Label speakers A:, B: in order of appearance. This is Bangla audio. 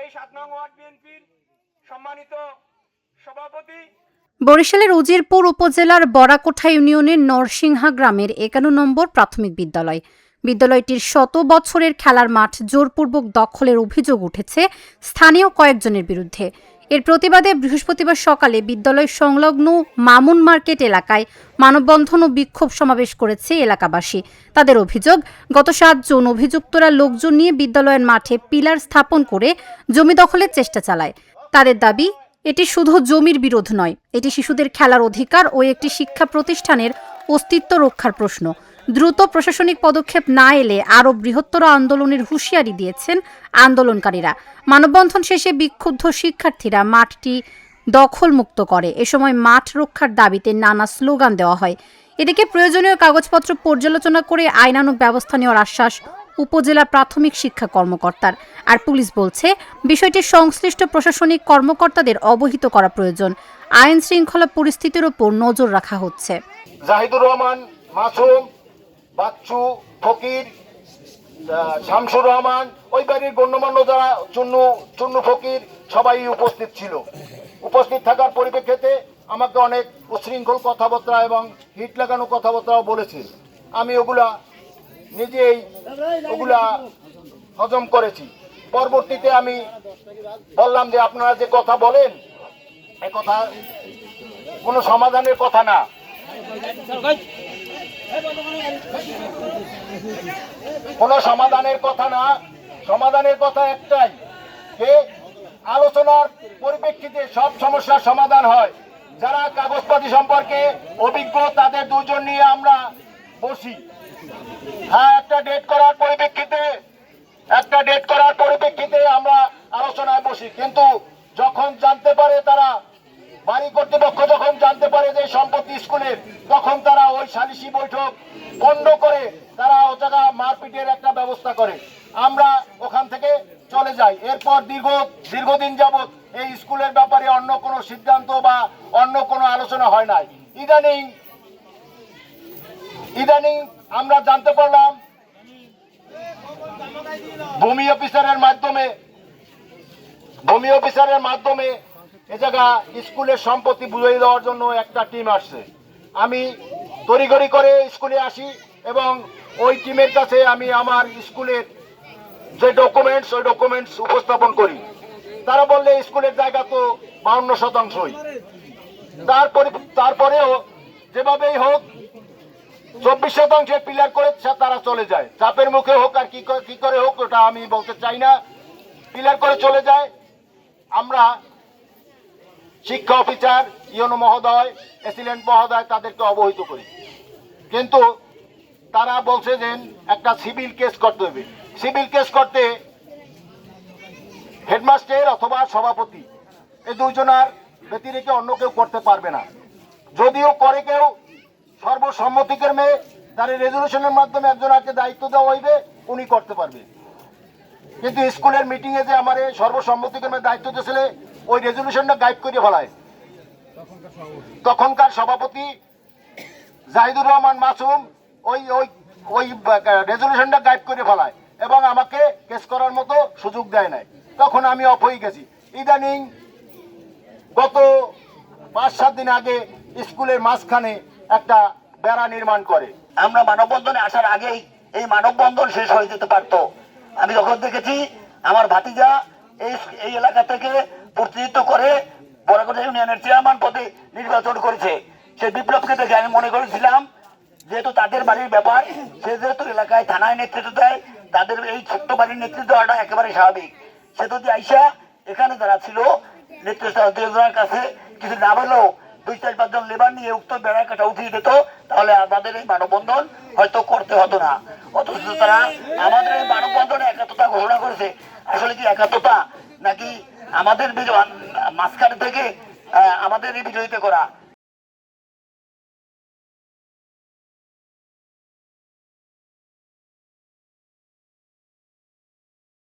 A: এই ৭ নং ওয়ার্ড বিএনপির সম্মানিত সভাপতি।
B: বরিশালের উজিরপুর উপজেলার বড়াকোঠা ইউনিয়নের নরসিংহা গ্রামের ৫১ নম্বর প্রাথমিক বিদ্যালয়। বিদ্যালয়টির শত বছরের খেলার মাঠ জোরপূর্বক দখলের অভিযোগ উঠেছে স্থানীয় কয়েকজনের বিরুদ্ধে। এর প্রতিবাদে বৃহস্পতিবার সকালে বিদ্যালয় সংলগ্ন মামুন মার্কেট এলাকায় মানববন্ধন ও বিক্ষোভ সমাবেশ করেছে এলাকাবাসী। তাদের অভিযোগ, গত ৭ জুন অভিযুক্তরা লোকজন নিয়ে বিদ্যালয়ের মাঠে পিলার স্থাপন করে জমি দখলের চেষ্টা চালায়। তাদের দাবি, এটি শুধু জমির বিরোধ নয়, এটি শিশুদের খেলার অধিকার ও একটি শিক্ষা প্রতিষ্ঠানের অস্তিত্ব রক্ষার প্রশ্ন। দ্রুত প্রশাসনিক পদক্ষেপ না এলে আরও বৃহত্তর আন্দোলনের হুঁশিয়ারি দিয়েছেন আন্দোলনকারীরা। মানববন্ধন শেষে বিক্ষুব্ধ শিক্ষার্থীরা মাঠটি দখলমুক্ত করে। এ সময় মাঠ রক্ষার দাবিতে নানা স্লোগান দেওয়া হয়। এদিকে প্রয়োজনীয় কাগজপত্র পর্যালোচনা করে আইনানুগ ব্যবস্থা নেওয়ার আশ্বাস উপজেলা প্রাথমিক শিক্ষা কর্মকর্তার। আর পুলিশ বলছে, বিষয়টি সংশ্লিষ্ট প্রশাসনিক কর্মকর্তাদের অবহিত করা প্রয়োজন। আইন শৃঙ্খলা পরিস্থিতির ওপর নজর রাখা হচ্ছে।
A: জাহিদুর রহমান, মাসুম, বাচ্চু, ফকির, শামসুর রহমান, ওই বাড়ির গণ্যমান্য যারা চুন্নু ফকির সবাই উপস্থিত ছিল। উপস্থিত থাকার পরিপ্রেক্ষিতে আমাকে অনেক উচ্ছৃঙ্খল কথাবার্তা এবং হিট লাগানো কথাবার্তাও বলেছে। আমি ওগুলা নিজেই হজম করেছি। পরবর্তীতে আমি বললাম যে আপনারা যে কথা বলেন, এ কথা কোনো সমাধানের কথা না। কোনো সমাধানের কথা না, সমাধানের কথা একটাই, যে আলোচনার পরিপ্রেক্ষিতে সব সমস্যার সমাধান হয়। যারা কাগজপাতি সম্পর্কে অভিজ্ঞ তাদের দুজন নিয়ে আমরা বসি। হ্যাঁ, একটা ডেট করার পরিপ্রেক্ষিতে আমরা আলোচনায় বসি। কিন্তু যখন জানতে পারে তারা, বাড়ি কর্তৃপক্ষ যখন জানতে পারে যে সম্পত্তি স্কুলের, তখন তারা ওই সালিশি বৈঠক বন্ধ করে তারা ও জায়গা মারপিটের একটা ব্যবস্থা করে। আমরা ওখান থেকে চলে যাই। এরপর দীর্ঘদিন যাবৎ এই স্কুলের ব্যাপারে অন্য কোনো সিদ্ধান্ত বা অন্য কোনো আলোচনা হয় নাই। ইদানিং আমরা জানতে পারলাম ভূমি অফিসারের মাধ্যমে এ জায়গা স্কুলের সম্পত্তি বুঝিয়ে দেওয়ার জন্য একটা টিম আসছে। আমি তড়িঘড়ি করে স্কুলে আসি এবং ওই টিমের কাছে আমি আমার স্কুলের যে ডকুমেন্টস উপস্থাপন করি। তারা বললে স্কুলের জায়গা তো 52%। তারপরেও যেভাবেই হোক 24% পিলার করে তারা চলে যায়। চাপের মুখে হোক আর কি করে হোক ওটা আমি বলতে চাই না, পিলার করে চলে যায়। আমরা শিক্ষা অফিসার, ইউনো মহোদয়, অ্যাসিস্ট্যান্ট মহোদয় তাদেরকে অবহিত করি, কিন্তু তারা বলছে যে একটা সিভিল কেস করতে হবে। সিভিল কেস করতে হেডমাস্টার অথবা সভাপতি এই দুইজনের ব্যতিরেকে অন্য কেউ করতে পারবে না। যদিও করে কেউ, সর্বসম্মতিক্রমে তার রেজলিউশনের মাধ্যমে একজনকে দায়িত্ব দেওয়া হইবে, উনি করতে পারবে। কিন্তু স্কুলের মিটিংয়ে যে আমার সর্বসম্মতিক্রমে দায়িত্ব দিয়েছিল, ওই রেজলিউশনটা গাইড করে ফেলায় তখনকার সভাপতি জাহিদুর রহমান মাসুম। ওই রেজলিউশনটা গাইড করে ফেলায় এবং আমাকে কেস করার মতো সুযোগ দেয় নাই। তখন আমি অফ হয়ে গেছি। ইদানিং গত 5-7 দিন আগে স্কুলের মাঝখানে একটা বেড়া নির্মাণ করে।
C: আমরা মানববন্ধনে আসার আগেই এই মানববন্ধন শেষ হয়ে যেতে পারতো। আমি যখন দেখেছি আমার ভাতিজা এই এলাকা থেকে প্রতিনিধিত্ব করে বড়াকোঠা ইউনিয়নের চেয়ারম্যান পদে নির্বাচন করেছে, সেই বিপ্লবকে দেখে আমি মনে করেছিলাম যেহেতু তাদের বাড়ির ব্যাপার, সে যেহেতু এলাকায় থানায় নেতৃত্ব দেয়, তাদের এই ছোট্ট বাড়ির নেতৃত্ব দেওয়াটা একেবারে স্বাভাবিক। সে যদি আইসা এখানে যারা ছিল নেতৃত্বের কাছে কিছু না বলেও 2-4-5 জন লেবার নিয়ে উক্ত বেড়ার কাটা উঠিয়ে দিত, তাহলে আমাদের এই মানববন্ধন হয়তো করতে হতো না। অথচ তারা আমাদের এই মানববন্ধনে একাত্মতা ঘোষণা করেছে। আসলে কি একাত্মতা নাকি আমাদের মাঝখানে থেকে আমাদের এই বিজয়ীতে করা?